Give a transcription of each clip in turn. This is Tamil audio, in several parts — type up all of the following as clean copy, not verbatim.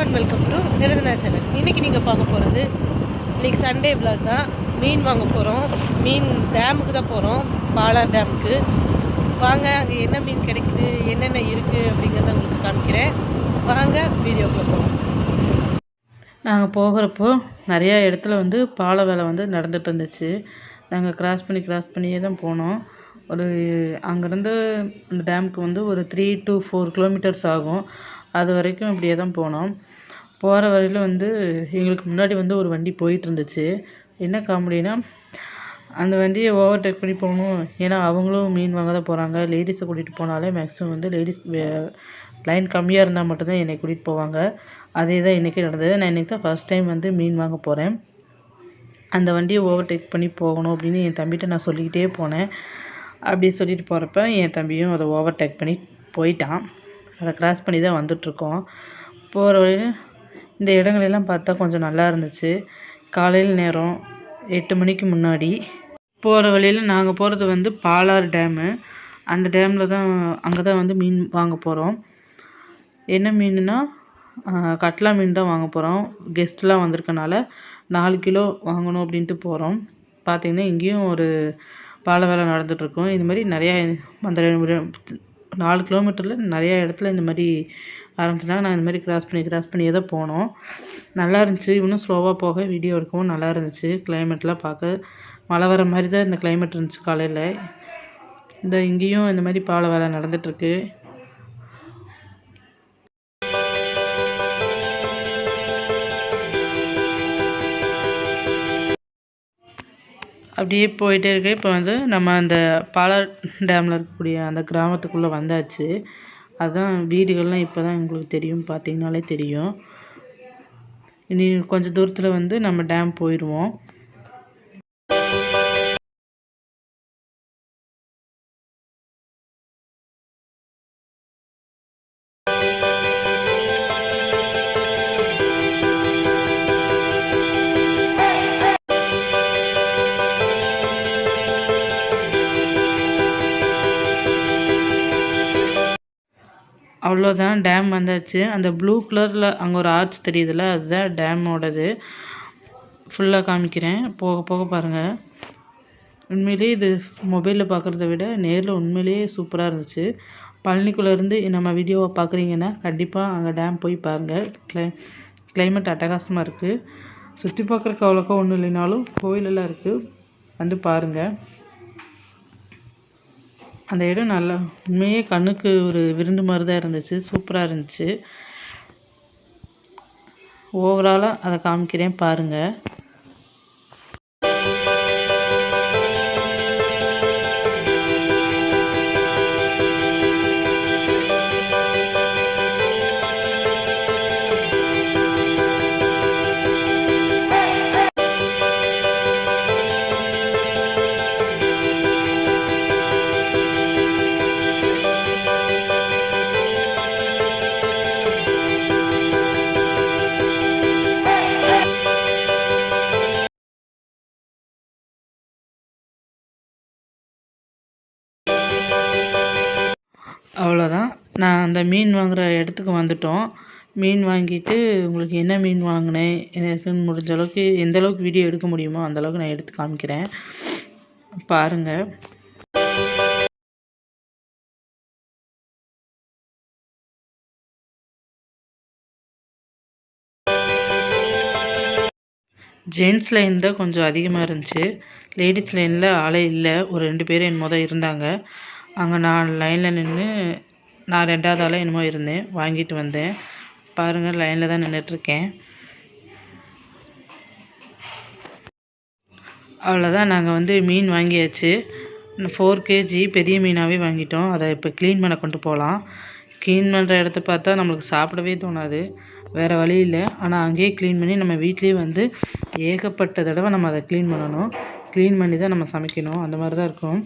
And welcome to Niranjana channel. இன்றைக்கி நீங்கள் பார்க்க போகிறது இன்றைக்கி சண்டே விளாக் தான். மீன் வாங்க போகிறோம். மீன் டேமுக்கு தான் போகிறோம், பாலார் டேமுக்கு. வாங்க, அங்கே என்ன மீன் கிடைக்குது, என்னென்ன இருக்குது அப்படிங்கிறத உங்களுக்கு காமிக்கிறேன். வாங்க வீடியோக்குள்ளே போகிறோம். நாங்கள் போகிறப்போ நிறையா இடத்துல பாலை வேலை நடந்துகிட்டு இருந்துச்சு. நாங்கள் கிராஸ் பண்ணியே தான் போனோம். அங்கேருந்து அந்த டேமுக்கு ஒரு 3 to 4 கிலோமீட்டர்ஸ் ஆகும். அது வரைக்கும் இப்படியே தான் போனோம். போகிற வழியில் எங்களுக்கு முன்னாடி ஒரு வண்டி போயிட்டு இருந்துச்சு. என்ன காமெடினா, அந்த வண்டியை ஓவர்டேக் பண்ணி போகணும். ஏன்னா அவங்களும் மீன் வாங்க தான் போகிறாங்க. லேடிஸை கூட்டிகிட்டு போனாலே மேக்ஸிமம் லேடிஸ் லைன் கம்மியாக இருந்தால் மட்டும்தான் என்னை கூட்டிகிட்டு போவாங்க. அதே தான் இன்றைக்கி நடந்தது. நான் இன்றைக்கி தான் ஃபஸ்ட் டைம் மீன் வாங்க போகிறேன். அந்த வண்டியை ஓவர்டேக் பண்ணி போகணும் அப்படின்னு என் தம்பிகிட்ட நான் சொல்லிக்கிட்டே போனேன். அப்படி சொல்லிட்டு போகிறப்ப என் தம்பியும் அதை ஓவர்டேக் பண்ணி போயிட்டான். அதை கிராஸ் பண்ணி தான் வந்துட்ருக்கோம். போகிற வழியில் இந்த இடங்களெல்லாம் பார்த்தா கொஞ்சம் நல்லா இருந்துச்சு. காலையில் நேரம் 8 மணிக்கு முன்னாடி போகிற வழியில் நாங்கள் போகிறது பாலார் டேமு. அந்த டேமில் தான் அங்கே தான் மீன் வாங்க போகிறோம். என்ன மீனுன்னா கட்லா மீன் தான் வாங்க போகிறோம். கெஸ்ட்லாம் வந்திருக்கனால 4 கிலோ வாங்கணும் அப்படின்ட்டு போகிறோம். பார்த்திங்கன்னா இங்கேயும் ஒரு பாலை வேலை நடந்துகிட்ருக்கோம். இது மாதிரி நிறையா அந்த 4 கிலோமீட்டரில் நிறையா இடத்துல இந்த மாதிரி ஆரம்பிச்சிட்டாங்க. நான் இந்த மாதிரி கிராஸ் பண்ணியே தான் போனோம். நல்லா இருந்துச்சு. இன்னும் ஸ்லோவாக போக வீடியோ எடுக்கவும் நல்லா இருந்துச்சு. கிளைமேட்லாம் பார்க்க மழை வர மாதிரி தான் இந்த கிளைமேட் இருந்துச்சு காலையில். இங்கேயும் இந்த மாதிரி பாலை வேலை நடந்துகிட்ருக்கு. அப்படியே போயிட்டே இருக்கு. இப்போ நம்ம அந்த பாலார் டேமில் இருக்கக்கூடிய அந்த கிராமத்துக்குள்ளே வந்தாச்சு. அதுதான் வீடுகள்லாம் இப்போ தான் உங்களுக்கு தெரியும், பார்த்திங்கனாலே தெரியும். இனி கொஞ்சம் தூரத்தில் நம்ம டேம் போயிடுவோம். அவ்வளோதான், டேம் வந்தாச்சு. அந்த ப்ளூ கலரில் அங்கே ஒரு ஆர்ச் தெரியுதுல்ல, அதுதான் டேமோடது. ஃபுல்லாக காமிக்கிறேன், போக போக பாருங்கள். உண்மையிலேயே இது மொபைலில் பார்க்குறத விட நேரில் உண்மையிலேயே சூப்பராக இருந்துச்சு. பழனிக்குள்ளேருந்து நம்ம வீடியோவை பார்க்குறீங்கன்னா கண்டிப்பாக அங்கே டேம் போய் பாருங்கள். கிளைமேட் அட்டகாசமாக இருக்குது. சுற்றி பார்க்குறக்கு அவ்வளோக்கா ஒன்றும் இல்லைனாலும் கோயிலெல்லாம் இருக்குது, பாருங்கள். அந்த இடம் நல்லா உண்மையே கண்ணுக்கு ஒரு விருந்து மாதிரி தான் இருந்துச்சு. சூப்பராக இருந்துச்சு. ஓவராலாக அதை காமிக்கிறேன், பாருங்கள். அவ்வளோதான், நான் அந்த மீன் வாங்குகிற இடத்துக்கு வந்துட்டோம். மீன் வாங்கிட்டு உங்களுக்கு என்ன மீன் வாங்கினேன், எனக்கு முடிஞ்ச அளவுக்கு எந்த அளவுக்கு வீடியோ எடுக்க முடியுமோ அந்தளவுக்கு நான் எடுத்து காமிக்கிறேன், பாருங்கள். ஜென்ட்ஸ் லைன் தான் கொஞ்சம் அதிகமாக இருந்துச்சு. லேடிஸ் லைனில் ஆளே இல்லை. ஒரு 2 பேர் என்னமோ தான் இருந்தாங்க. அங்கே நான் லைனில் நின்று நான் 2வது ஆளாக என்னமோ இருந்தேன், வாங்கிட்டு வந்தேன். பாருங்கள், லைனில் தான் நின்றுட்டுருக்கேன். அவ்வளோதான், நாங்கள் மீன் வாங்கியாச்சு. 4 kg பெரிய மீனாகவே வாங்கிட்டோம். அதை இப்போ க்ளீன் பண்ண கொண்டு போகலாம். க்ளீன் பண்ணுற இடத்த பார்த்தா நம்மளுக்கு சாப்பிடவே தோணாது, வேறு வழி இல்லை. ஆனால் அங்கேயே க்ளீன் பண்ணி நம்ம வீட்லேயே ஏகப்பட்ட தடவை நம்ம அதை க்ளீன் பண்ணணும். க்ளீன் பண்ணி தான் நம்ம சமைக்கணும். அந்த மாதிரி தான் இருக்கும்.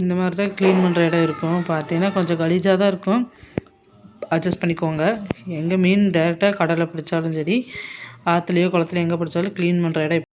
இந்த மாதிரி தான் க்ளீன் பண்ணுற இடம் இருக்கும். பார்த்தீங்கன்னா கொஞ்சம் கலீஜாக தான் இருக்கும், அட்ஜஸ்ட் பண்ணிக்கோங்க. எங்கே மீன் டேரெக்டாக கடலில் பிடிச்சாலும் சரி, ஆற்றுலையோ குளத்துலையோ எங்கே பிடிச்சாலும் க்ளீன் பண்ணுற இடம்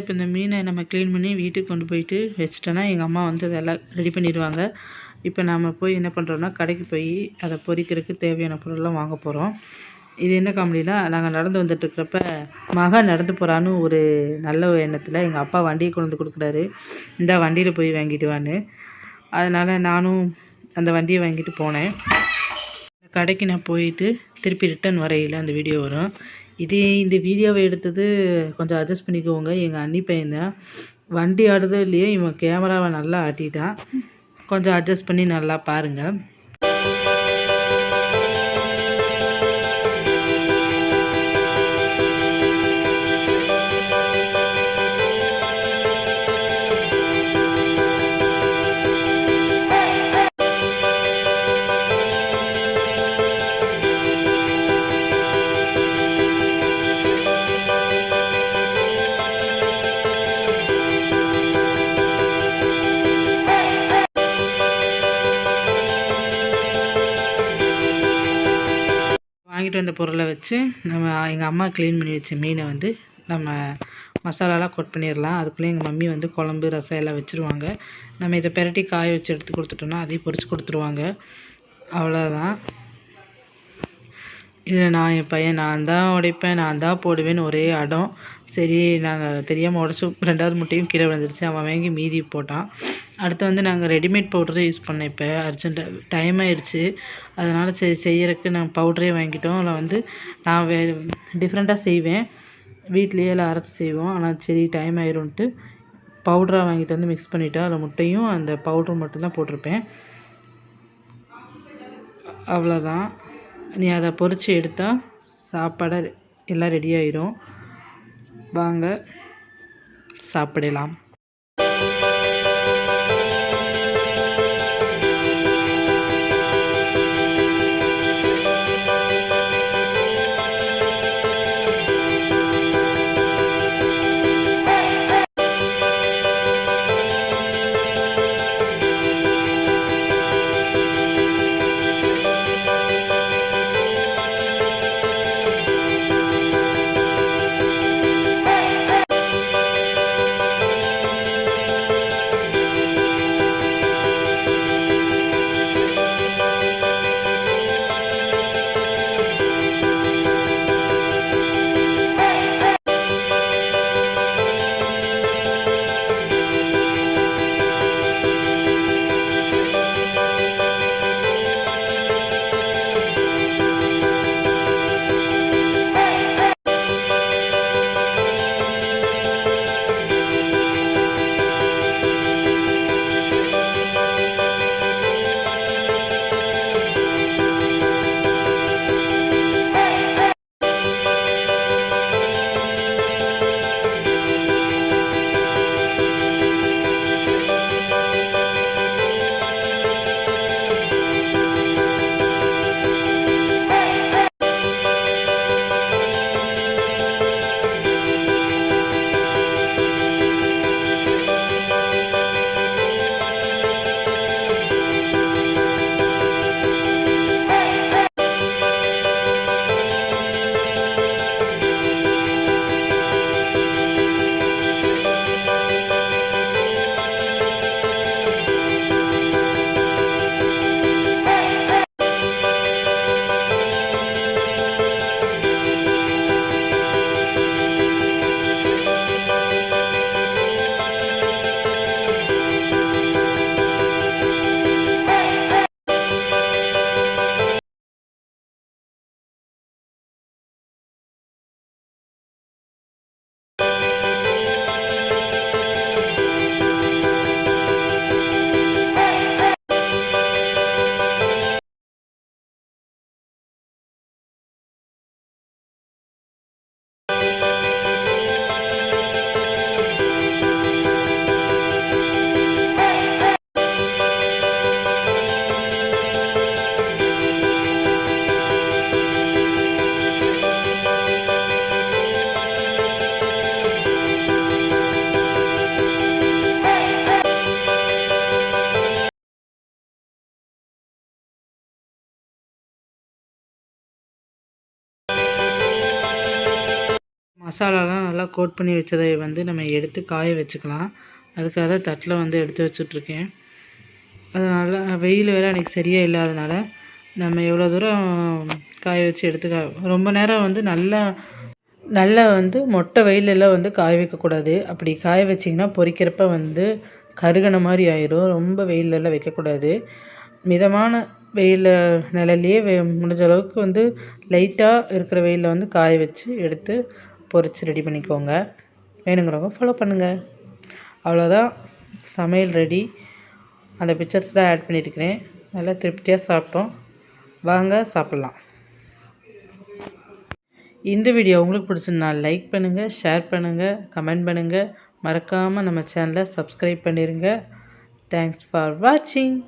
இப்போ இந்த மீனை நம்ம க்ளீன் பண்ணி வீட்டுக்கு கொண்டு போயிட்டு வச்சிட்டோன்னா எங்கள் அம்மா வந்து அதெல்லாம் ரெடி பண்ணிடுவாங்க. இப்போ நம்ம போய் என்ன பண்ணுறோன்னா, கடைக்கு போய் அதை பொரிக்கிறதுக்கு தேவையான பொருள்லாம் வாங்க போகிறோம். இது என்ன காமெடினா, நாங்கள் நடந்து வந்துட்டுருக்கிறப்ப மகன் நடந்து போகிறான்னு ஒரு நல்ல எண்ணத்தில் எங்கள் அப்பா வண்டியை கொண்டு வந்து கொடுக்குறாரு. இந்த வண்டியில் போய் வாங்கிட்டு வான்னு. அதனால் நானும் அந்த வண்டியை வாங்கிட்டு போனேன். கடைக்கு நான் போயிட்டு திருப்பி ரிட்டன் வரையில் அந்த வீடியோ வரும். இந்த வீடியோவை எடுத்தது கொஞ்சம் அட்ஜஸ்ட் பண்ணிக்கோங்க. எங்கள் அண்ணி பையன் தான். வண்டி ஆடுதோ இல்லையோ, இவன் கேமராவை நல்லா ஆட்டிட்டான். கொஞ்சம் அட்ஜஸ்ட் பண்ணி நல்லா பாருங்கள். வாங்கிட்டு வந்த பொருளை வச்சு எங்கள் அம்மா க்ளீன் பண்ணி வச்ச மீனை வந்து நம்ம மசாலாலாம் கொட் பண்ணிடலாம். அதுக்குள்ளே எங்கள் மம்மி வந்து குழம்பு ரசம் எல்லாம் வச்சுருவாங்க. நம்ம இதை பெரட்டி காய வச்சு எடுத்து கொடுத்துட்டோன்னா அதையும் பொரிச்சு கொடுத்துருவாங்க. அவ்வளோதான். இதில் என் பையன் நான் தான் உடைப்பேன், நான் தான் போடுவேன்னு ஒரே அடம். சரி, நாங்கள் தெரியாமல் உடச்சி 2வது முட்டையும் கீழே விழுந்துருச்சு. அவன் வாங்கி மீதி போட்டான். அடுத்து வந்து நாங்கள் ரெடிமேட் பவுடரே யூஸ் பண்ணேன். இப்போ அர்ஜென்ட்டாக டைம் ஆயிடுச்சு. அதனால் சரி செய்யறதுக்கு நாங்கள் பவுடரே வாங்கிட்டோம். அதில் வந்து நான் டிஃப்ரெண்ட்டாக செய்வேன். வீட்லேயே எல்லாம் அரைச்சி செய்வோம். ஆனால் சரி டைம் ஆயிரும்ன்ட்டு பவுடராக வாங்கிட்டு வந்து மிக்ஸ் பண்ணிவிட்டோம். அதில் முட்டையும் அந்த பவுடரும் மட்டும்தான் போட்டிருப்பேன். அவ்வளோதான். நீ அதை பொரித்து எடுத்தால் சாப்பாடு எல்லாம் ரெடி ஆயிடும். வாங்க சாப்பிடலாம். மசாலாலாம் நல்லா கோட் பண்ணி வச்சதை வந்து நம்ம எடுத்து காய வச்சுக்கலாம். அதுக்காக தான் தட்டில் வந்து எடுத்து வச்சுட்ருக்கேன். அதனால் வெயில் வேறு அன்றைக்கி சரியாக இல்லாதனால நம்ம எவ்வளோ தூரம் காய வச்சு ரொம்ப நேரம் வந்து நல்லா வந்து மொட்டை வெயிலெல்லாம் வந்து காய வைக்கக்கூடாது. அப்படி காய வச்சிங்கன்னா பொரிக்கிறப்ப வந்து கருகின மாதிரி ஆயிடும். ரொம்ப வெயிலெல்லாம் வைக்கக்கூடாது. மிதமான நிழல்லையே முடிஞ்ச அளவுக்கு வந்து லைட்டாக இருக்கிற வெயிலில் வந்து காய வச்சு எடுத்து பொரித்து ரெடி பண்ணிக்கோங்க. வேணுங்கிறவங்க ஃபாலோ பண்ணுங்கள். அவ்வளோதான், சமையல் ரெடி. அந்த பிக்சர்ஸ் தான் ஆட் பண்ணியிருக்கிறேன். நல்லா திருப்தியாக சாப்பிட்டோம். வாங்க சாப்பிட்லாம். இந்த வீடியோ உங்களுக்கு பிடிச்சிருந்தா லைக் பண்ணுங்கள், ஷேர் பண்ணுங்கள், கமெண்ட் பண்ணுங்கள். மறக்காமல் நம்ம சேனலை சப்ஸ்கிரைப் பண்ணிடுங்க. தேங்க்ஸ் ஃபார் வாட்சிங்.